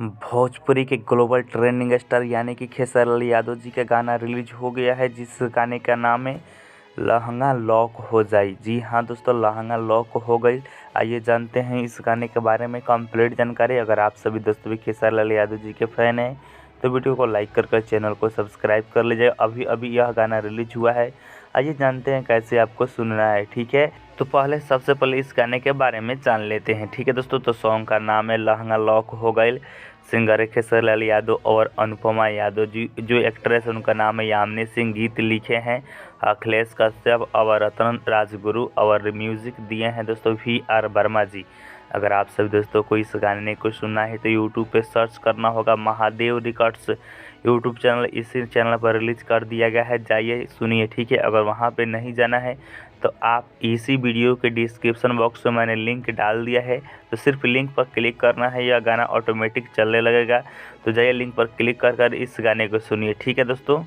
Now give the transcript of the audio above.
भोजपुरी के global trending star यानी कि खेसारी यादव जी का गाना रिलीज हो गया है, जिस गाने का नाम है लहंगा लॉक हो जाई। जी हाँ दोस्तों, लहंगा लॉक हो गई। आइए जानते हैं इस गाने के बारे में कंप्लीट जानकारी। अगर आप सभी दोस्तों भी खेसारी यादव जी के फैन हैं तो वीडियो को लाइक कर चैनल को सब्सक्राइब कर लीजिए। अभी अभी यह गाना रिलीज हुआ है। आइए जानते हैं कैसे आपको सुनना है। ठीक है, तो सबसे पहले इस गाने के बारे में जान लेते हैं। ठीक है दोस्तों, तो सॉन्ग का नाम है लहंगा लॉक हो गई। सिंगर है खेसारी यादव और अनुपमा यादव जी। जो एक्ट्रेस है उनका नाम है यामिनी सिंह। गीत लिखे हैं अखिलेश कश्यप और रतन राजगुरु और म्यूजिक दिए हैं दोस्तों VR वर्मा जी। अगर आप सभी दोस्तों को इस गाने को सुनना है तो यूट्यूब पे सर्च करना होगा महादेव रिकॉर्ड्स यूट्यूब चैनल। इसी चैनल पर रिलीज कर दिया गया है, जाइए सुनिए। ठीक है, अगर वहाँ पे नहीं जाना है तो आप इसी वीडियो के डिस्क्रिप्शन बॉक्स में मैंने लिंक डाल दिया है, तो सिर्फ लिंक पर क्लिक करना है, यह गाना ऑटोमेटिक चलने लगेगा। तो जाइए लिंक पर क्लिक कर इस गाने को सुनिए। ठीक है दोस्तों।